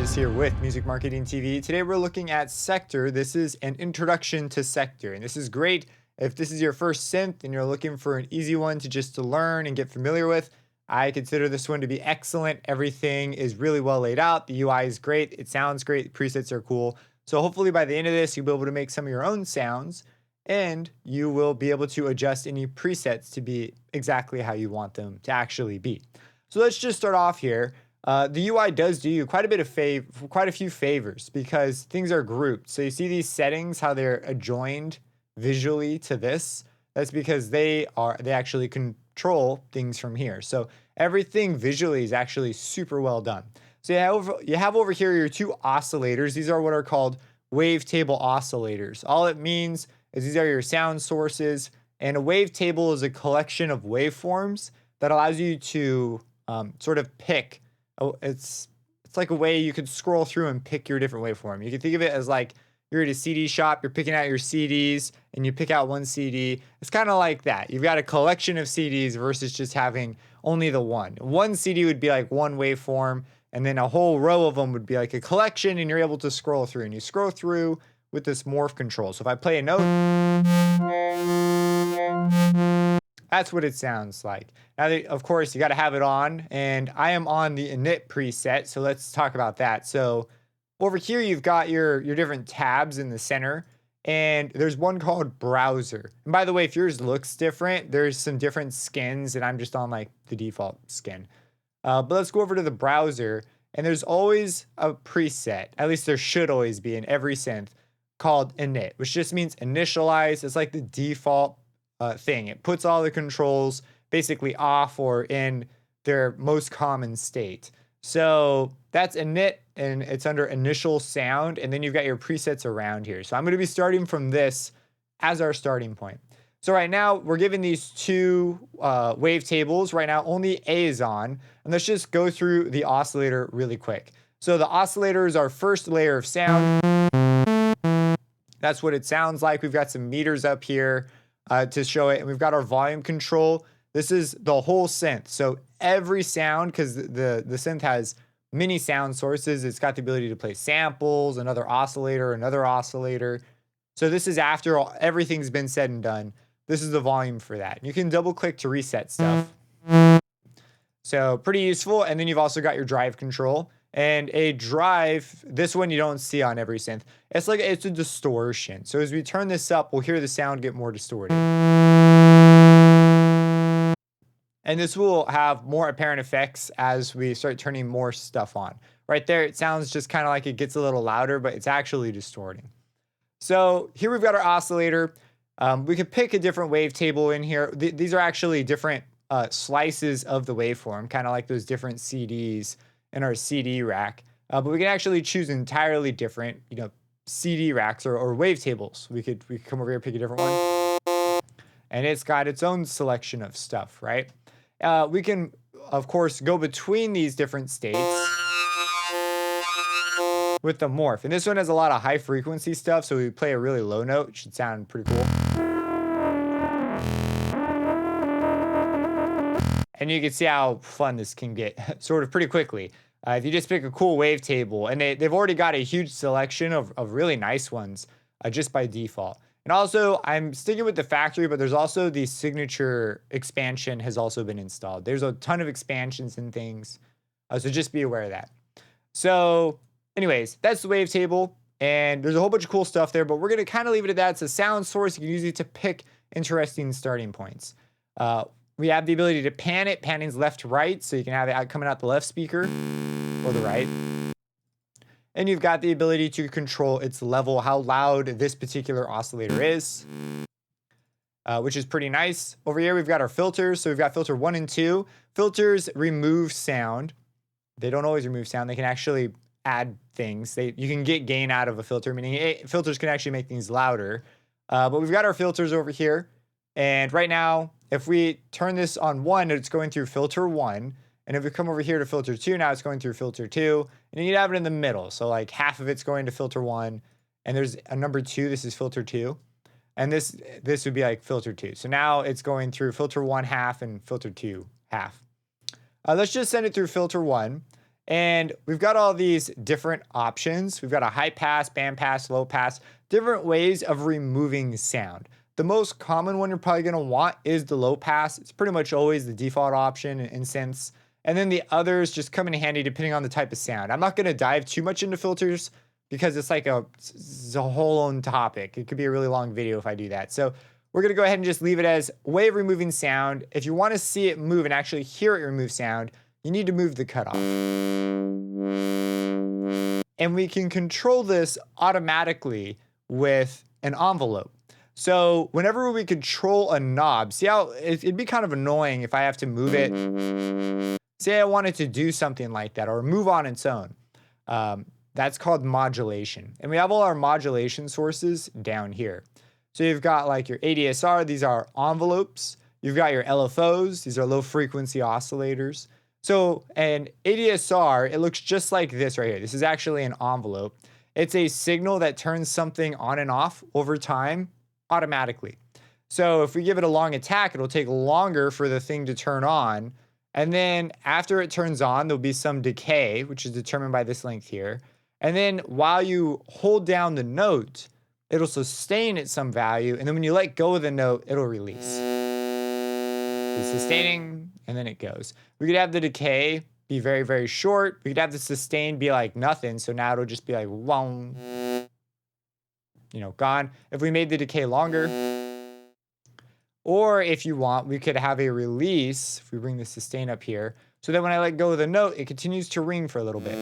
Burgess here with Music Marketing TV. Today we're looking at Sektor. This is an introduction to Sektor, and this is great if this is your first synth and you're looking for an easy one to learn and get familiar with. I consider this one to be excellent. Everything is really well laid out. The UI is great. It sounds great. The presets are cool. So hopefully by the end of this, you'll be able to make some of your own sounds and you will be able to adjust any presets to be exactly how you want them to actually be. So let's just start off here. The UI does do you quite a few favors because things are grouped. So you see these settings, how they're adjoined visually to this. That's because they actually control things from here. So everything visually is actually super well done. So you have over here your two oscillators. These are what are called wavetable oscillators. All it means is these are your sound sources, and a wavetable is a collection of waveforms that allows you to sort of pick. It's like a way you could scroll through and pick your different waveform. You can think of it as like you're at a CD shop, you're picking out your CDs, and you pick out one CD. It's kind of like that. You've got a collection of CDs versus just having only the one. One CD would be like one waveform, and then a whole row of them would be like a collection, and you're able to scroll through. And you scroll through with this morph control. So if I play a note, that's what it sounds like. Now, of course, you got to have it on, and I am on the init preset, so let's talk about that. So over here, you've got your different tabs in the center, and there's one called browser. And by the way, if yours looks different, there's some different skins, and I'm just on like the default skin. But let's go over to the browser, and there's always a preset, at least there should always be in every synth, called init, which just means initialize. It's like the default thing. It puts all the controls basically off or in their most common state. So that's init, and it's under initial sound, and then you've got your presets around here. So I'm going to be starting from this as our starting point. So right now we're given these two wavetables. Right now only A is on, and let's just go through the oscillator really quick. So the oscillator is our first layer of sound. That's what it sounds like. We've got some meters up here to show it, and we've got our volume control. This is the whole synth. So every sound, because the synth has many sound sources, it's got the ability to play samples, another oscillator. So this is after everything's been said and done. This is the volume for that. You can double click to reset stuff. So pretty useful. And then you've also got your drive control. And a drive, this one you don't see on every synth. It's a distortion. So as we turn this up, we'll hear the sound get more distorted. And this will have more apparent effects as we start turning more stuff on. Right there, it sounds just kind of like it gets a little louder, but it's actually distorting. So here we've got our oscillator. We could pick a different wavetable in here. These are actually different slices of the waveform, kind of like those different CDs in our CD rack. But we can actually choose entirely different, CD racks or wavetables. We could come over here and pick a different one. And it's got its own selection of stuff, right? We can, of course, go between these different states with the morph. And this one has a lot of high frequency stuff, so we play a really low note. It should sound pretty cool. And you can see how fun this can get sort of pretty quickly. If you just pick a cool wavetable, and they've already got a huge selection of really nice ones just by default. And also, I'm sticking with the factory, but there's also the signature expansion has also been installed. There's a ton of expansions and things, so just be aware of that. So anyways, that's the wavetable, and there's a whole bunch of cool stuff there, but we're going to kind of leave it at that. It's a sound source. You can use it to pick interesting starting points. We have the ability to pan it. Panning's left to right, so you can have it coming out the left speaker or the right. And you've got the ability to control its level, how loud this particular oscillator is, which is pretty nice. Over here, we've got our filters. So we've got filter 1 and 2. Filters remove sound. They don't always remove sound. They can actually add things. You can get gain out of a filter, meaning filters can actually make things louder. But we've got our filters over here. And right now, if we turn this on 1, it's going through filter 1. And if we come over here to filter 2, now it's going through filter 2. And you'd have it in the middle. So like half of it's going to filter 1. And there's a number 2. This is filter 2. And this would be like filter 2. So now it's going through filter 1 half and filter 2 half. Let's just send it through filter 1. And we've got all these different options. We've got a high pass, band pass, low pass, different ways of removing sound. The most common one you're probably going to want is the low pass. It's pretty much always the default option in synths. And then the others just come in handy depending on the type of sound. I'm not going to dive too much into filters because it's like it's a whole own topic. It could be a really long video if I do that. So we're going to go ahead and just leave it as way of removing sound. If you want to see it move and actually hear it remove sound, you need to move the cutoff. And we can control this automatically with an envelope. So whenever we control a knob, see how it'd be kind of annoying if I have to move it. Say I wanted to do something like that or move on its own. That's called modulation. And we have all our modulation sources down here. So you've got like your ADSR, these are envelopes. You've got your LFOs, these are low frequency oscillators. So an ADSR, it looks just like this right here. This is actually an envelope. It's a signal that turns something on and off over time automatically. So if we give it a long attack, it'll take longer for the thing to turn on. And then after it turns on, there'll be some decay, which is determined by this length here. And then while you hold down the note, it'll sustain at some value. And then when you let go of the note, it'll release. It's sustaining, and then it goes. We could have the decay be very, very short. We could have the sustain be like nothing. So now it'll just be like, wong, gone. If we made the decay longer, or if you want, we could have a release. If we bring the sustain up here, so that when I let go of the note, it continues to ring for a little bit.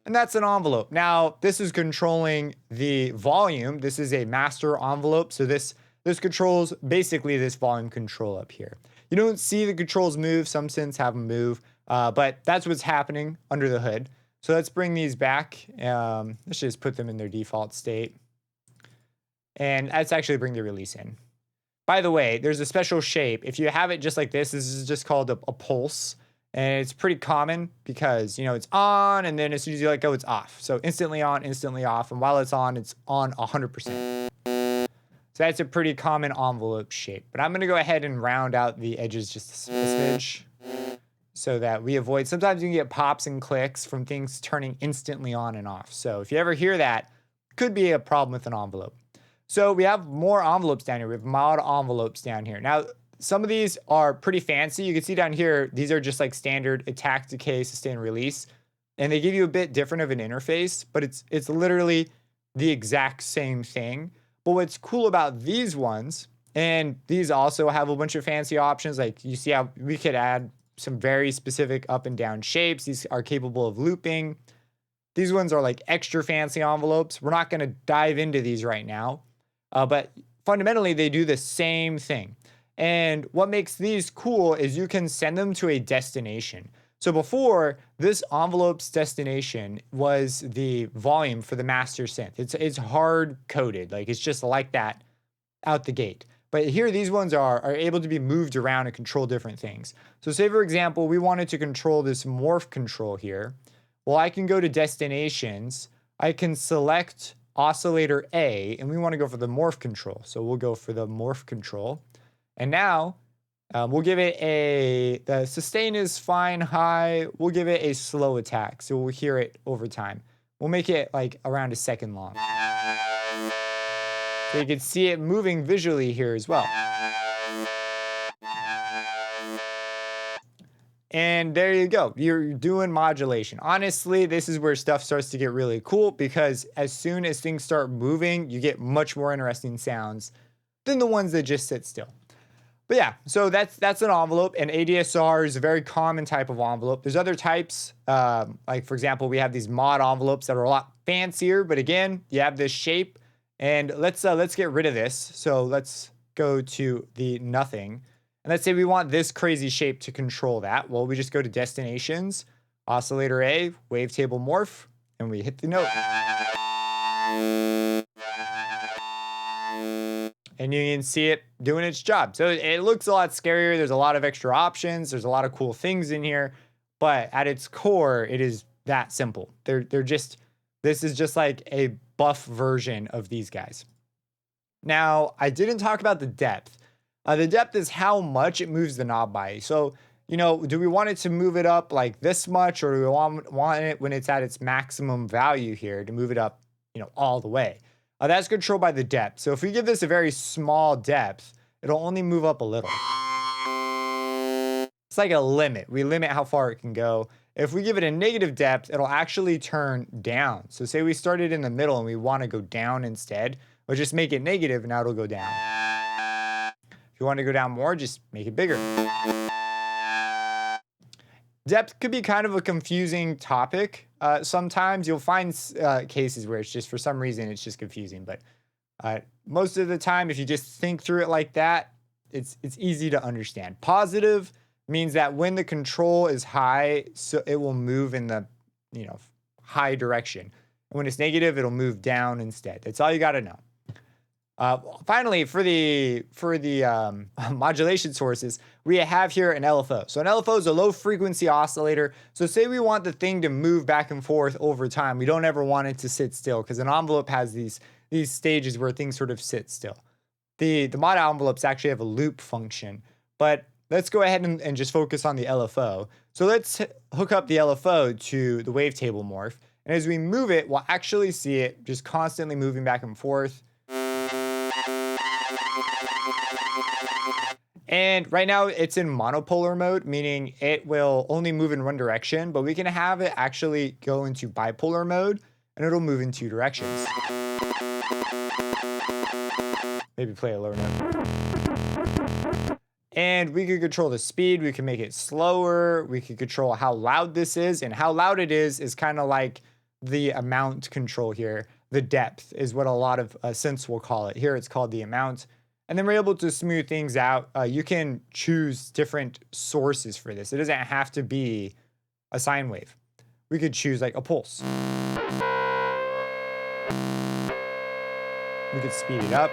And that's an envelope. Now, this is controlling the volume. This is a master envelope. So this controls basically this volume control up here. You don't see the controls move. Some synths have them move, but that's what's happening under the hood. So let's bring these back. Let's just put them in their default state. And let's actually bring the release in. By the way, there's a special shape. If you have it just like this is just called a pulse. And it's pretty common because, it's on, and then as soon as you let go, it's off. So instantly on, instantly off. And while it's on 100%. So that's a pretty common envelope shape. But I'm going to go ahead and round out the edges just a smidge so that we avoid. Sometimes you can get pops and clicks from things turning instantly on and off. So if you ever hear that, could be a problem with an envelope. So we have more envelopes down here. We have mod envelopes down here. Now, some of these are pretty fancy. You can see down here, these are just like standard attack, decay, sustain, release. And they give you a bit different of an interface, but it's literally the exact same thing. But what's cool about these ones, and these also have a bunch of fancy options, like you see how we could add some very specific up and down shapes. These are capable of looping. These ones are like extra fancy envelopes. We're not going to dive into these right now, but fundamentally they do the same thing. And what makes these cool is you can send them to a destination. So before, this envelope's destination was the volume for the master synth. It's hard coded, like it's just like that out the gate. But here, these ones are able to be moved around and control different things. So say, for example, we wanted to control this morph control here. Well, I can go to destinations. I can select oscillator A, and we want to go for the morph control. So we'll go for the morph control. And now we'll give it the sustain is fine, high. We'll give it a slow attack. So we'll hear it over time. We'll make it like around a second long. So you can see it moving visually here as well. And there you go. You're doing modulation. Honestly, this is where stuff starts to get really cool because as soon as things start moving, you get much more interesting sounds than the ones that just sit still. But yeah, so that's an envelope, and ADSR is a very common type of envelope. There's other types, like for example, we have these mod envelopes that are a lot fancier, but again, you have this shape, and let's get rid of this. So let's go to the nothing, and let's say we want this crazy shape to control that. Well, we just go to destinations, oscillator A, wavetable morph, and we hit the note. And you can see it doing its job. So it looks a lot scarier. There's a lot of extra options. There's a lot of cool things in here. But at its core, it is that simple. This is just like a buff version of these guys. Now, I didn't talk about the depth. The depth is how much it moves the knob by. So you know, do we want it to move it up like this much, or do we want it when it's at its maximum value here to move it up, you know, all the way? That's controlled by the depth. So if we give this a very small depth, it'll only move up a little. It's like a limit. We limit how far it can go. If we give it a negative depth, it'll actually turn down. So say we started in the middle and we want to go down instead, we'll just make it negative and now it'll go down. If you want to go down more, just make it bigger. Depth could be kind of a confusing topic. Sometimes you'll find cases where it's just, for some reason, it's just confusing. But most of the time, if you just think through it like that, it's easy to understand. Positive means that when the control is high, so it will move in the, you know, high direction. And when it's negative, it'll move down instead. That's all you got to know. Finally, for the modulation sources, we have here an LFO. So an LFO is a low frequency oscillator. So say we want the thing to move back and forth over time. We don't ever want it to sit still, because an envelope has these stages where things sort of sit still. The mod envelopes actually have a loop function, but let's go ahead and just focus on the LFO. So let's hook up the LFO to the wavetable morph. And as we move it, we'll actually see it just constantly moving back and forth. And right now it's in monopolar mode, meaning it will only move in one direction, but we can have it actually go into bipolar mode and it'll move in two directions. Maybe play a lower note. And we could control the speed, we can make it slower, we could control how loud this is, and how loud it is kind of like the amount control here. The depth is what a lot of synths will call it. Here it's called the amount. And then we're able to smooth things out. You can choose different sources for this. It doesn't have to be a sine wave. We could choose like a pulse. We could speed it up.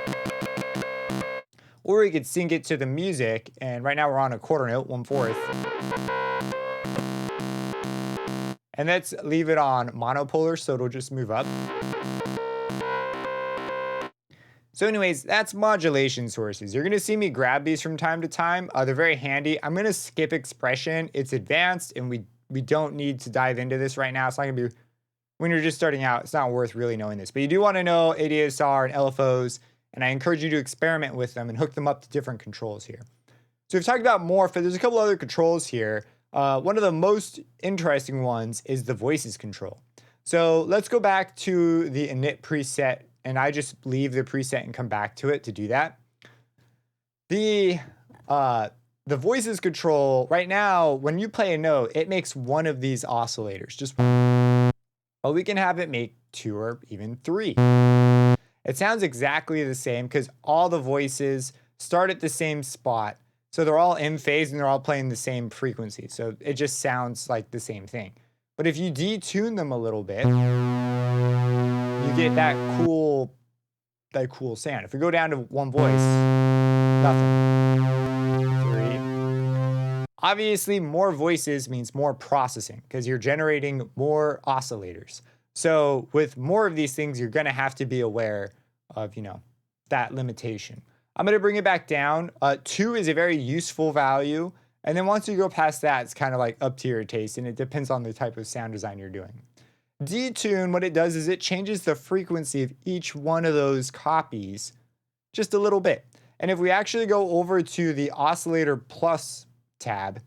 Or we could sync it to the music. And right now we're on a quarter note, 1/4. And let's leave it on monopolar so it'll just move up. So anyways, that's modulation sources. You're gonna see me grab these from time to time. They're very handy. I'm gonna skip expression. It's advanced and we don't need to dive into this right now. It's not gonna be, when you're just starting out, it's not worth really knowing this. But you do wanna know ADSR and LFOs, and I encourage you to experiment with them and hook them up to different controls here. So we've talked about morph, but there's a couple other controls here. One of the most interesting ones is the voices control. So let's go back to the init preset, and I just leave the preset and come back to it to do that. The voices control, right now, when you play a note, it makes one of these oscillators, just one. But we can have it make 2 or even 3. It sounds exactly the same because all the voices start at the same spot. So they're all in phase and they're all playing the same frequency. So it just sounds like the same thing. But if you detune them a little bit, you get that cool sound. If we go down to one voice, nothing. 3. Obviously, more voices means more processing because you're generating more oscillators. So with more of these things, you're gonna have to be aware of, you know, that limitation. I'm gonna bring it back down. 2 is a very useful value. And then once you go past that, it's kind of like up to your taste, and it depends on the type of sound design you're doing. Detune, what it does is it changes the frequency of each one of those copies just a little bit. And if we actually go over to the oscillator plus tab,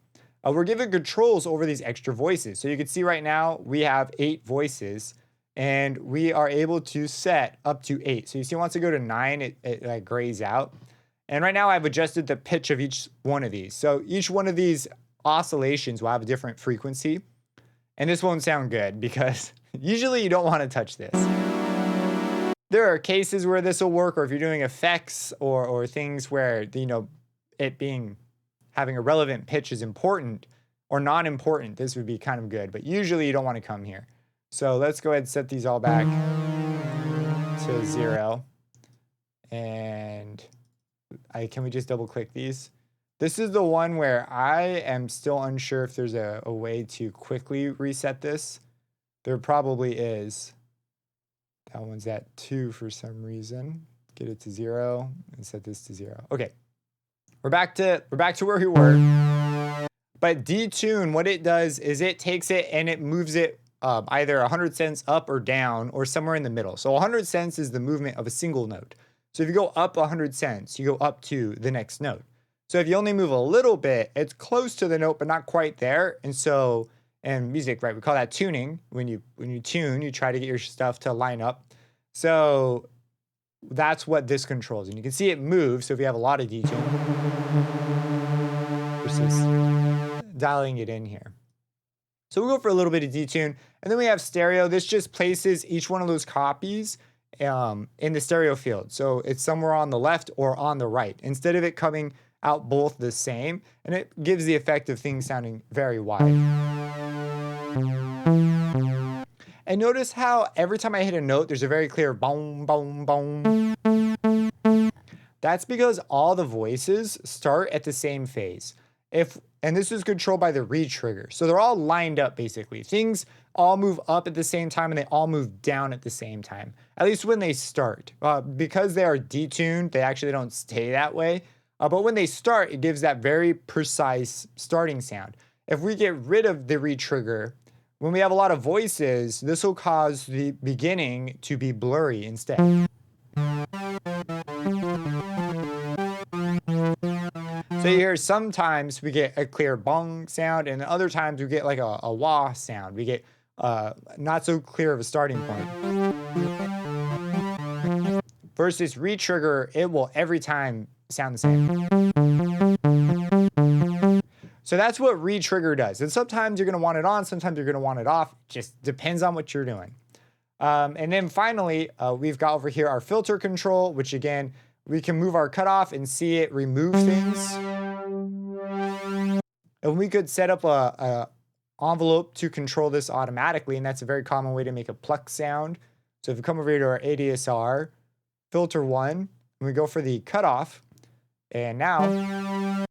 we're given controls over these extra voices. So you can see right now we have 8 voices, and we are able to set up to 8. So you see once I go to 9, it like grays out. And right now I've adjusted the pitch of each one of these. So each one of these oscillations will have a different frequency. And this won't sound good because usually you don't want to touch this. There are cases where this will work, or if you're doing effects or things where, you know, having a relevant pitch is important or non-important, this would be kind of good. But usually you don't want to come here. So let's go ahead and set these all back to 0. And can we just double click these? This is the one where I am still unsure if there's a way to quickly reset this. There probably is. That one's at 2 for some reason. Get it to 0 and set this to 0. Okay. We're back to where we were. But detune, what it does is it takes it and it moves it either 100 cents up or down or somewhere in the middle. So 100 cents is the movement of a single note. So if you go up 100 cents, you go up to the next note. So if you only move a little bit, it's close to the note, but not quite there. And so, in music, right, we call that tuning. When you tune, you try to get your stuff to line up. So that's what this controls. And you can see it move. So if you have a lot of detune, versus dialing it in here. So we'll go for a little bit of detune. And then we have stereo. This just places each one of those copies in the stereo field. So it's somewhere on the left or on the right, instead of it coming out both the same. And it gives the effect of things sounding very wide. And notice how every time I hit a note, there's a very clear boom, boom, boom. That's because all the voices start at the same phase. And this is controlled by the re-trigger. So they're all lined up, basically. Things all move up at the same time and they all move down at the same time, at least when they start. Because they are detuned, they actually don't stay that way. But when they start, it gives that very precise starting sound. If we get rid of the re-trigger, when we have a lot of voices, this will cause the beginning to be blurry instead. So you hear sometimes we get a clear bong sound, and other times we get like a wah sound. We get not so clear of a starting point. Versus re-trigger, it will every time sound the same. So that's what re-trigger does. And sometimes you're going to want it on, sometimes you're going to want it off. Just depends on what you're doing. And then finally, we've got over here our filter control, which again, we can move our cutoff and see it remove things. And we could set up a envelope to control this automatically, and that's a very common way to make a pluck sound. So if we come over here to our ADSR, filter 1, and we go for the cutoff, and now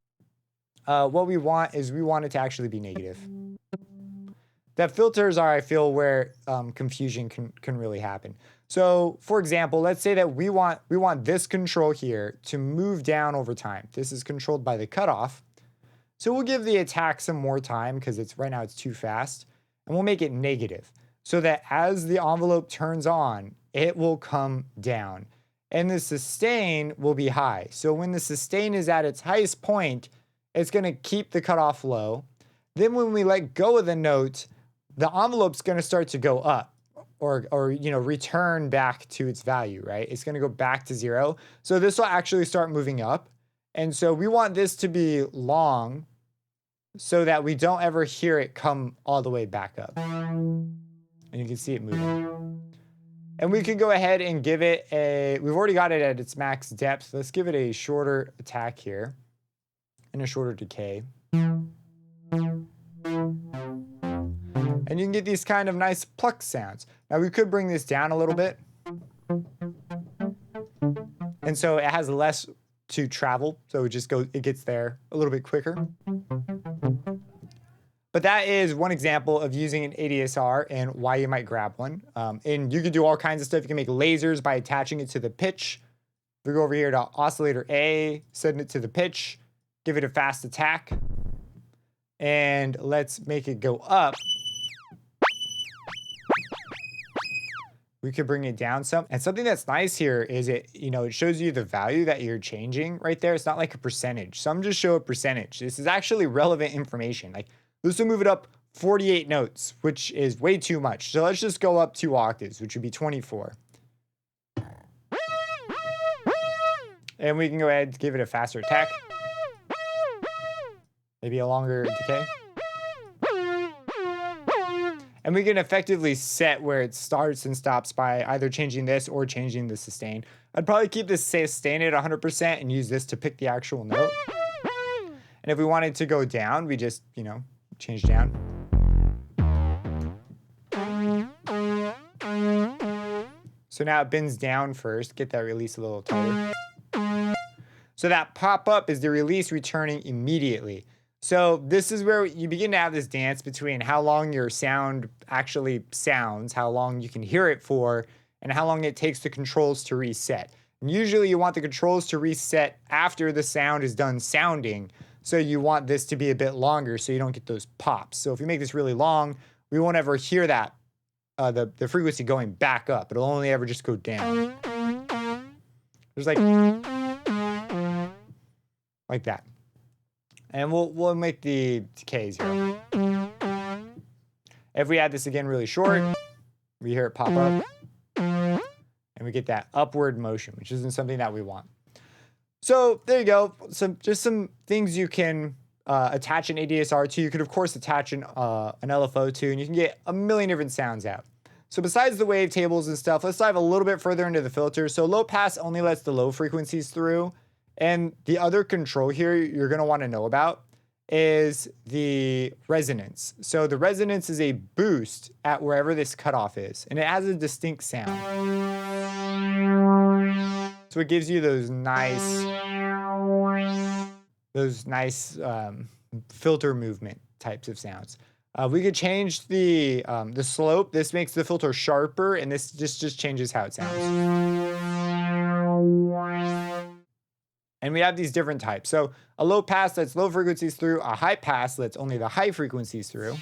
what we want is we want it to actually be negative. That filters are, I feel, where confusion can really happen. So for example, let's say that we want this control here to move down over time. This is controlled by the cutoff. So we'll give the attack some more time because right now it's too fast, and we'll make it negative so that as the envelope turns on, it will come down. And the sustain will be high. So when the sustain is at its highest point, it's going to keep the cutoff low. Then when we let go of the note, the envelope's going to start to go up or return back to its value, right? It's going to go back to 0. So this will actually start moving up. And so we want this to be long so that we don't ever hear it come all the way back up. And you can see it moving. And we could go ahead and give it we've already got it at its max depth. Let's give it a shorter attack here and a shorter decay. And you can get these kind of nice pluck sounds. Now we could bring this down a little bit. And so it has less to travel. So it gets there a little bit quicker. But that is one example of using an ADSR and why you might grab one. And you can do all kinds of stuff. You can make lasers by attaching it to the pitch. If we go over here to oscillator A, setting it to the pitch, give it a fast attack. And let's make it go up. We could bring it down some. And something that's nice here is it shows you the value that you're changing right there. It's not like a percentage. Some just show a percentage. This is actually relevant information. Like this will move it up 48 notes, which is way too much. So let's just go up 2 octaves, which would be 24. And we can go ahead and give it a faster attack. Maybe a longer decay. And we can effectively set where it starts and stops by either changing this or changing the sustain. I'd probably keep this sustain at 100% and use this to pick the actual note. And if we wanted to go down, we just, change down. So now it bends down first, get that release a little tighter. So that pop up is the release returning immediately. So this is where you begin to have this dance between how long your sound actually sounds, how long you can hear it for, and how long it takes the controls to reset. And usually you want the controls to reset after the sound is done sounding So you want this to be a bit longer so you don't get those pops. So if you make this really long, we won't ever hear that, the frequency going back up. It'll only ever just go down. There's like that. And we'll make the decays here. If we add this again really short, we hear it pop up. And we get that upward motion, which isn't something that we want. So there you go. Just some things you can attach an ADSR to. You could, of course, attach an LFO to, and you can get a million different sounds out. So besides the wavetables and stuff, let's dive a little bit further into the filter. So low pass only lets the low frequencies through. And the other control here you're going to want to know about is the resonance. So the resonance is a boost at wherever this cutoff is, and it has a distinct sound. So it gives you those nice filter movement types of sounds. We could change the slope. This makes the filter sharper, and this just changes how it sounds. And we have these different types. So a low pass lets low frequencies through, a high pass lets only the high frequencies through.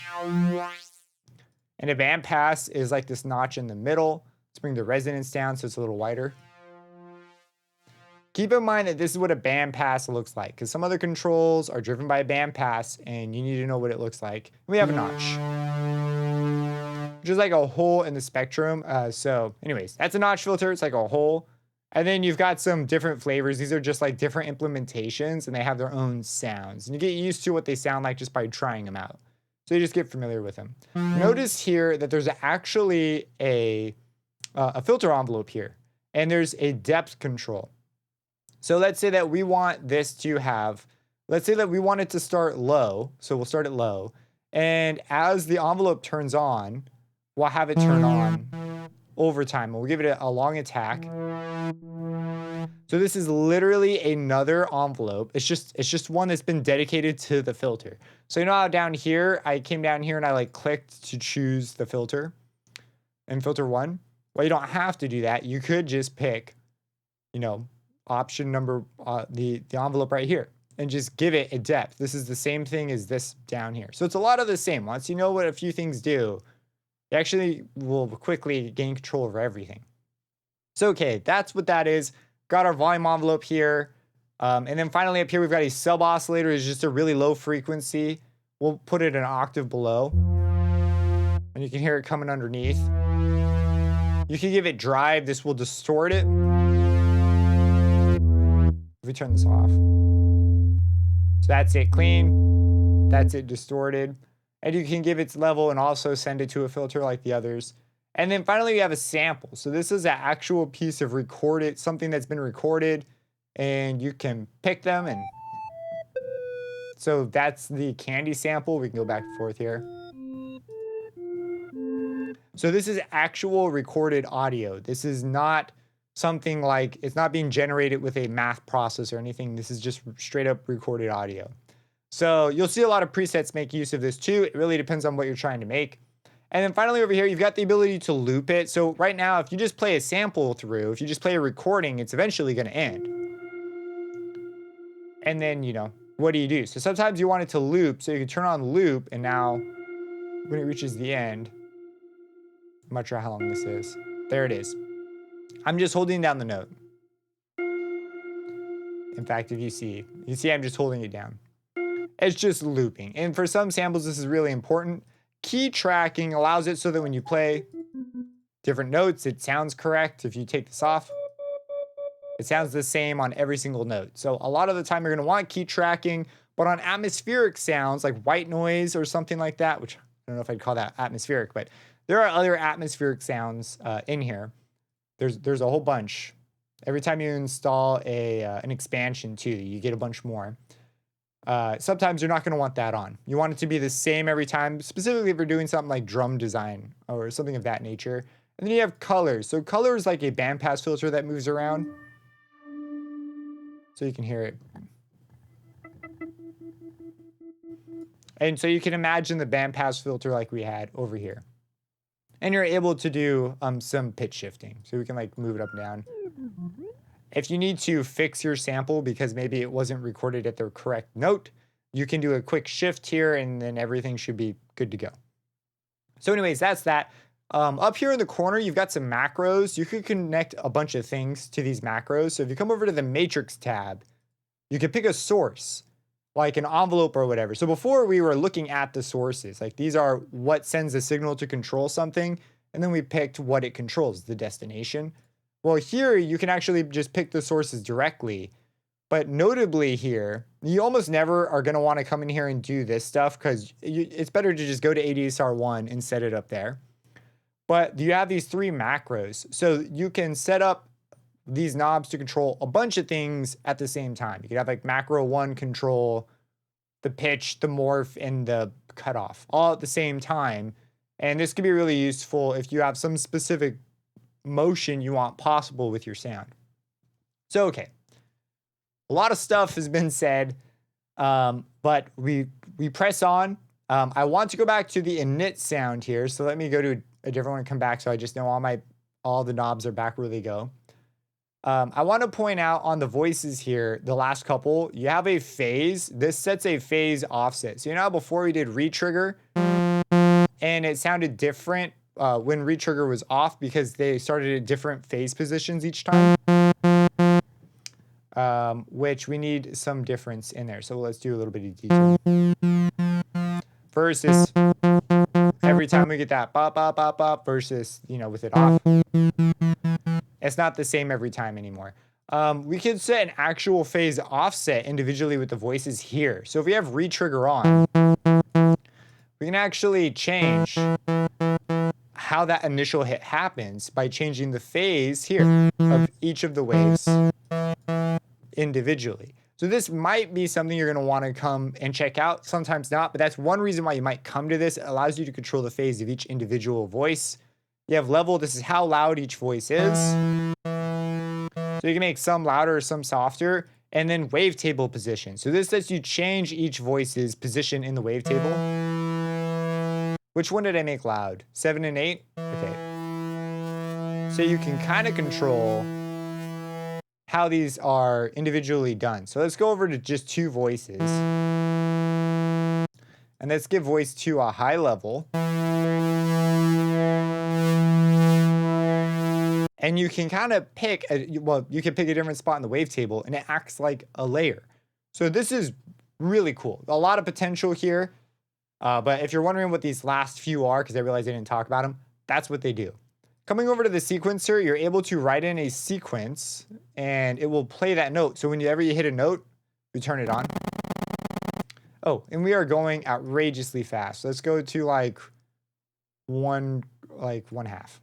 And a band pass is like this notch in the middle. Let's bring the resonance down so it's a little wider. Keep in mind that this is what a band pass looks like, because some other controls are driven by a band pass, and you need to know what it looks like. And we have a notch, which is like a hole in the spectrum. So anyways, that's a notch filter. It's like a hole. And then you've got some different flavors. These are just like different implementations, and they have their own sounds. And you get used to what they sound like just by trying them out. So you just get familiar with them. Notice here that there's actually a filter envelope here, and there's a depth control. So let's say that we want this to have, let's say that we want it to start low. So we'll start it low. And as the envelope turns on, we'll have it turn on over time. We'll give it a long attack. So this is literally another envelope. It's just one that's been dedicated to the filter. So you know how down here, I came down here and I like clicked to choose the filter and filter 1? Well, you don't have to do that. You could just pick, you know, option number, the envelope right here, and just give it a depth. This is the same thing as this down here. So it's a lot of the same. Once you know what a few things do, you actually will quickly gain control over everything. So, okay, that's what that is. Got our volume envelope here. And then finally up here, we've got a sub oscillator. It's just a really low frequency. We'll put it an octave below, and you can hear it coming underneath. You can give it drive. This will distort it. If we turn this off. So that's it clean. That's it distorted. And you can give its level and also send it to a filter like the others. And then finally, we have a sample. So this is an actual piece of recorded, something that's been recorded, and you can pick them. And so that's the candy sample. We can go back and forth here. So this is actual recorded audio. This is not something like, it's not being generated with a math process or anything. This is just straight up recorded audio. So you'll see a lot of presets make use of this too. It really depends on what you're trying to make. And then finally over here, you've got the ability to loop it. So right now, if you just play a sample through, if you just play a recording, it's eventually going to end. And then, you know, what do you do? So sometimes you want it to loop, so you can turn on loop, and now when it reaches the end, I'm not sure how long this is. There it is. I'm just holding down the note. In fact, if you see I'm just holding it down. It's just looping. And for some samples, this is really important. Key tracking allows it so that when you play different notes, it sounds correct. If you take this off, it sounds the same on every single note. So a lot of the time you're going to want key tracking, but on atmospheric sounds like white noise or something like that, which I don't know if I'd call that atmospheric, but there are other atmospheric sounds in here. There's a whole bunch. Every time you install an expansion too, you get a bunch more. Sometimes you're not going to want that on. You want it to be the same every time, specifically if you're doing something like drum design or something of that nature. And then you have colors. So color is like a bandpass filter that moves around. So you can hear it. And so you can imagine the bandpass filter like we had over here. And you're able to do some pitch shifting. So we can like move it up and down. If you need to fix your sample because maybe it wasn't recorded at the correct note, you can do a quick shift here and then everything should be good to go. So anyways, that's that. Up here in the corner, you've got some macros. You could connect a bunch of things to these macros. So if you come over to the matrix tab, you can pick a source, like an envelope or whatever. So before we were looking at the sources, like these are what sends a signal to control something. And then we picked what it controls, the destination. Well, here you can actually just pick the sources directly. But notably here, you almost never are going to want to come in here and do this stuff because it's better to just go to ADSR1 and set it up there. But you have these 3 macros. So you can set up these knobs to control a bunch of things at the same time. You could have like macro 1 control the pitch, the morph, and the cutoff all at the same time. And this could be really useful if you have some specific motion you want possible with your sound. So, okay. A lot of stuff has been said, but we press on. I want to go back to the init sound here. So let me go to a different one and come back so I just know all the knobs are back where they go. I want to point out on the voices here, the last couple, you have a phase. This sets a phase offset. So you know how before we did retrigger and it sounded different when retrigger was off because they started at different phase positions each time. Which we need some difference in there. So let's do a little bit of detail. Versus every time we get that bop, bop, bop, bop versus, with it off. It's not the same every time anymore. We can set an actual phase offset individually with the voices here. So if we have retrigger on, we can actually change how that initial hit happens by changing the phase here of each of the waves individually. So this might be something you're going to want to come and check out. Sometimes not, but that's one reason why you might come to this. It allows you to control the phase of each individual voice. You have level. This is how loud each voice is. So you can make some louder, some softer, and then wavetable position. So this lets you change each voice's position in the wavetable. Which one did I make loud? 7 and 8? Okay. So you can kind of control how these are individually done. So let's go over to just 2 voices. And let's give voice 2 a high level. And you can kind of pick, you can pick a different spot in the wavetable and it acts like a layer. So this is really cool. A lot of potential here. But if you're wondering what these last few are, because I realized I didn't talk about them, that's what they do. Coming over to the sequencer, you're able to write in a sequence and it will play that note. So whenever you hit a note, we turn it on. Oh, and we are going outrageously fast. Let's go to like one half.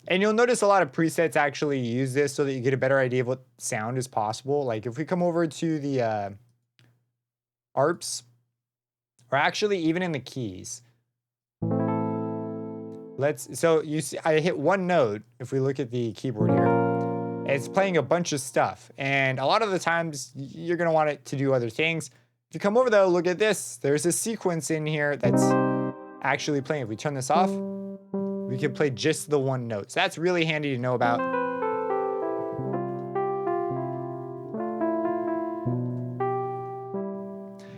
And you'll notice a lot of presets actually use this so that you get a better idea of what sound is possible. Like if we come over to the ARPs, or actually even in the keys, so you see, I hit one note. If we look at the keyboard here, it's playing a bunch of stuff. And a lot of the times you're going to want it to do other things. If you come over though, look at this. There's a sequence in here that's actually playing. If we turn this off, we can play just the one note. So that's really handy to know about.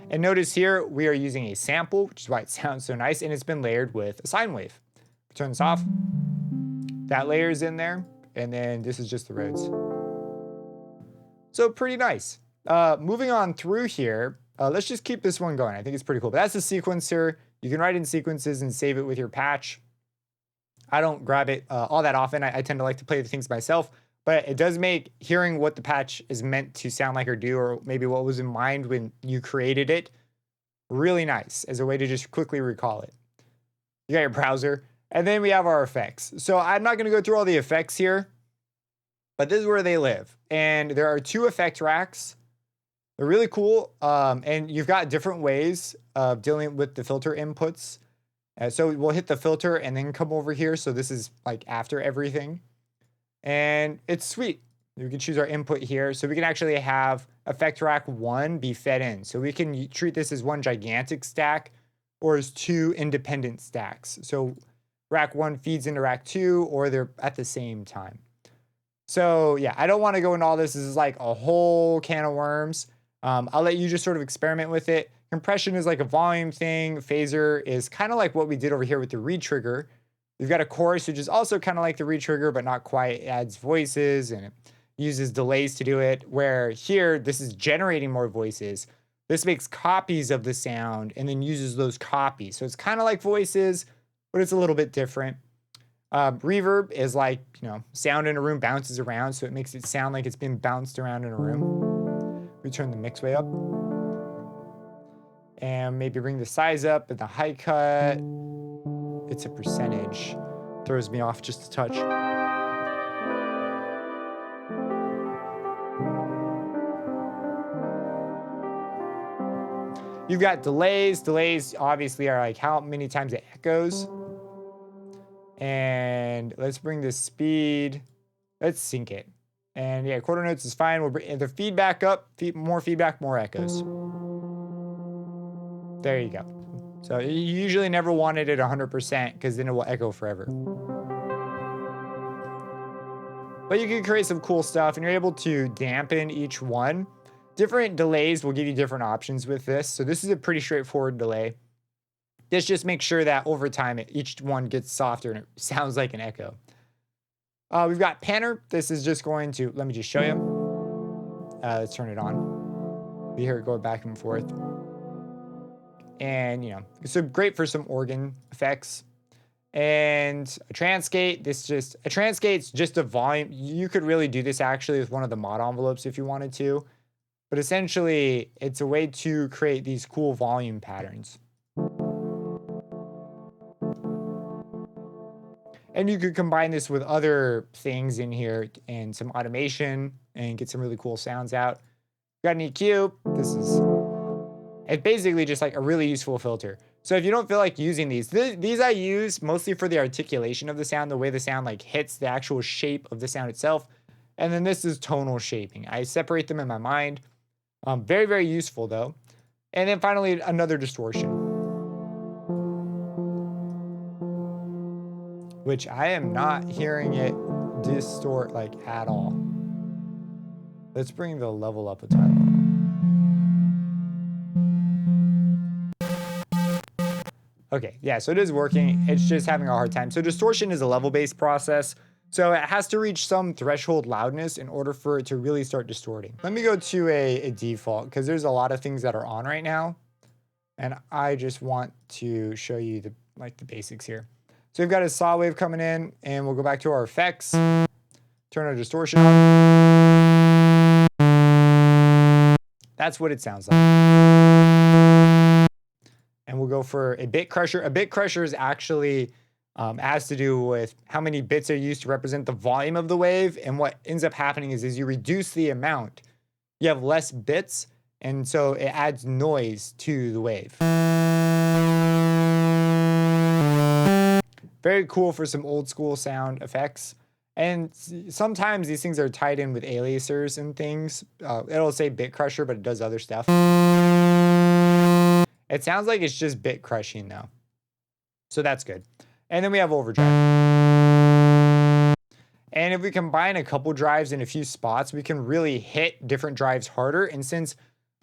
And notice here, we are using a sample, which is why it sounds so nice. And it's been layered with a sine wave. Turn this off. That layer is in there. And then this is just the Rhodes. So pretty nice. Moving on through here, let's just keep this one going. I think it's pretty cool. But that's a sequencer. You can write in sequences and save it with your patch. I don't grab it all that often. I tend to like to play the things myself. But it does make hearing what the patch is meant to sound like or do, or maybe what was in mind when you created it, really nice as a way to just quickly recall it. You got your browser. And then we have our effects. So I'm not going to go through all the effects here, but this is where they live. And there are 2 effect racks. They're really cool. And you've got different ways of dealing with the filter inputs. So we'll hit the filter and then come over here. So this is like after everything. And it's sweet. We can choose our input here. So we can actually have effect rack 1 be fed in. So we can treat this as one gigantic stack or as 2 independent stacks. So rack 1 feeds into rack 2, or they're at the same time. So yeah, I don't want to go into all this. This is like a whole can of worms. I'll let you just sort of experiment with it. Compression is like a volume thing. Phaser is kind of like what we did over here with the retrigger. We've got a chorus, which is also kind of like the retrigger, but not quite. It adds voices and it uses delays to do it. Where here, this is generating more voices. This makes copies of the sound and then uses those copies. So it's kind of like voices, but it's a little bit different. Reverb is like, sound in a room bounces around, so it makes it sound like it's been bounced around in a room. We turn the mix way up. And maybe bring the size up and the high cut. It's a percentage. Throws me off just a touch. You've got delays. Delays obviously are like how many times it echoes. And let's bring the speed. Let's sync it. And yeah, quarter notes is fine. We'll bring the feedback up. More feedback, more echoes. There you go. So you usually never want it at 100% because then it will echo forever. But you can create some cool stuff and you're able to dampen each one. Different delays will give you different options with this. So this is a pretty straightforward delay. This just makes sure that over time, each one gets softer and it sounds like an echo. We've got Panner. This is just going to, let me just show you. Let's turn it on. We hear it go back and forth. And, so great for some organ effects. And a transgate, a transgate's just a volume. You could really do this actually with one of the mod envelopes if you wanted to. But essentially, it's a way to create these cool volume patterns. And you could combine this with other things in here and some automation and get some really cool sounds out. Got an EQ. It's basically just like a really useful filter. So if you don't feel like using these I use mostly for the articulation of the sound, the way the sound like hits the actual shape of the sound itself. And then this is tonal shaping. I separate them in my mind. Very, very useful though. And then finally, another distortion, which I am not hearing it distort like at all. Let's bring the level up a tiny. Okay, yeah, so it is working. It's just having a hard time. So distortion is a level-based process. So it has to reach some threshold loudness in order for it to really start distorting. Let me go to a default because there's a lot of things that are on right now. And I just want to show you the basics here. So we've got a saw wave coming in and we'll go back to our effects. Turn our distortion on. That's what it sounds like. And we'll go for a bit crusher. A bit crusher is actually has to do with how many bits are used to represent the volume of the wave. And what ends up happening is as you reduce the amount, you have less bits. And so it adds noise to the wave. Very cool for some old school sound effects. And sometimes these things are tied in with aliasers and things. It'll say bit crusher, but it does other stuff. It sounds like it's just bit crushing though. So that's good. And then we have overdrive. And if we combine a couple drives in a few spots, we can really hit different drives harder. And since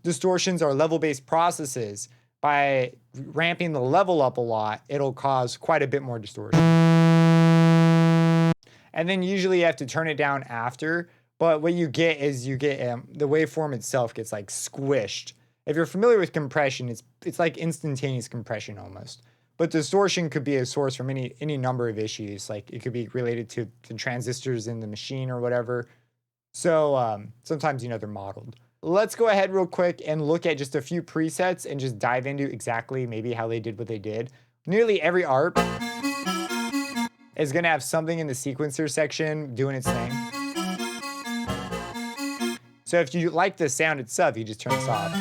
distortions are level-based processes, by ramping the level up a lot, it'll cause quite a bit more distortion. And then usually you have to turn it down after. But what you get is the waveform itself gets like squished. If you're familiar with compression, it's like instantaneous compression almost. But distortion could be a source from any number of issues. Like it could be related to transistors in the machine or whatever. So sometimes, they're modeled. Let's go ahead real quick and look at just a few presets and just dive into exactly maybe how they did what they did. Nearly every ARP is going to have something in the sequencer section doing its thing. So if you like the sound itself, you just turn this off.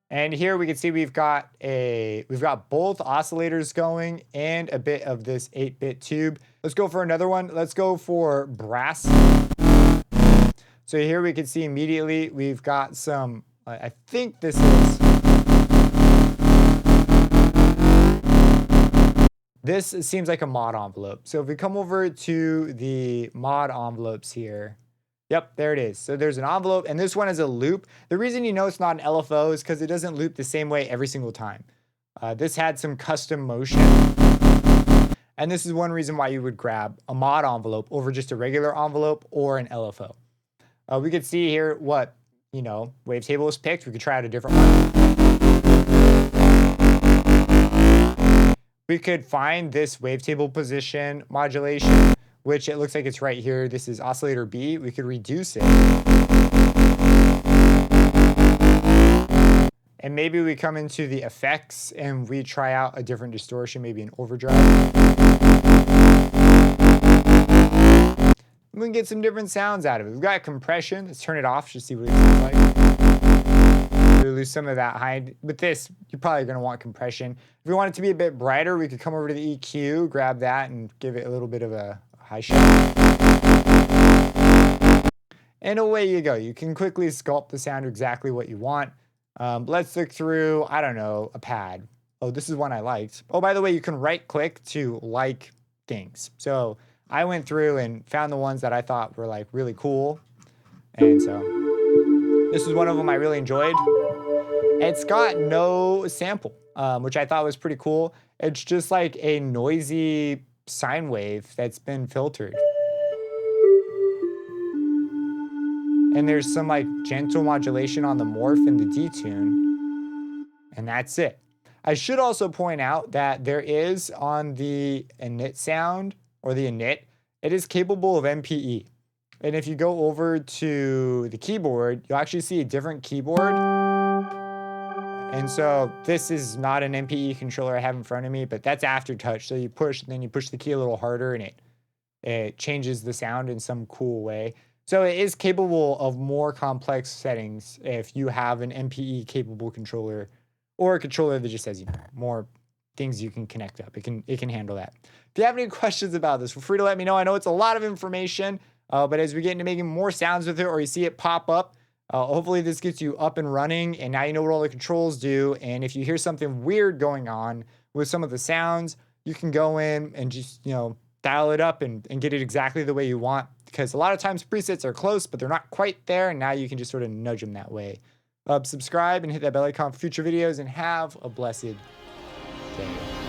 And here we can see we've got both oscillators going and a bit of this 8-bit tube. Let's go for another one. Let's go for brass. So here we can see immediately we've got some, I think this is This seems like a mod envelope. So if we come over to the mod envelopes here, yep, there it is. So there's an envelope, and this one is a loop. The reason you know it's not an LFO is because it doesn't loop the same way every single time. This had some custom motion. And this is one reason why you would grab a mod envelope over just a regular envelope or an LFO. We could see here what, wavetable is picked. We could try out a different one. We could find this wavetable position modulation, which it looks like it's right here. This is oscillator B. We could reduce it. And maybe we come into the effects and we try out a different distortion, maybe an overdrive. We can get some different sounds out of it. We've got compression. Let's turn it off just to see what it sounds like. We lose some of that high. With this, you're probably going to want compression. If we want it to be a bit brighter, we could come over to the EQ, grab that, and give it a little bit of a high shot. And away you go. You can quickly sculpt the sound to exactly what you want. Let's look through, I don't know, a pad. Oh, this is one I liked. Oh, by the way, you can right click to like things. So I went through and found the ones that I thought were like really cool. And so this is one of them I really enjoyed. It's got no sample, which I thought was pretty cool. It's just like a noisy sine wave that's been filtered. And there's some like gentle modulation on the morph and the detune. And that's it. I should also point out that there is on the init sound, or the init, it is capable of MPE. And if you go over to the keyboard, you'll actually see a different keyboard. And so this is not an MPE controller I have in front of me, but that's aftertouch. So you push, then you push the key a little harder, and it changes the sound in some cool way. So it is capable of more complex settings if you have an MPE capable controller, or a controller that just has more things you can connect up. It can handle that. If you have any questions about this, feel free to let me know. I know it's a lot of information, but as we get into making more sounds with it, or you see it pop up, hopefully this gets you up and running, and now you know what all the controls do. And if you hear something weird going on with some of the sounds, you can go in and just, dial it up and get it exactly the way you want. Because a lot of times presets are close, but they're not quite there, and now you can just sort of nudge them that way. Subscribe and hit that bell icon for future videos, and have a blessed day.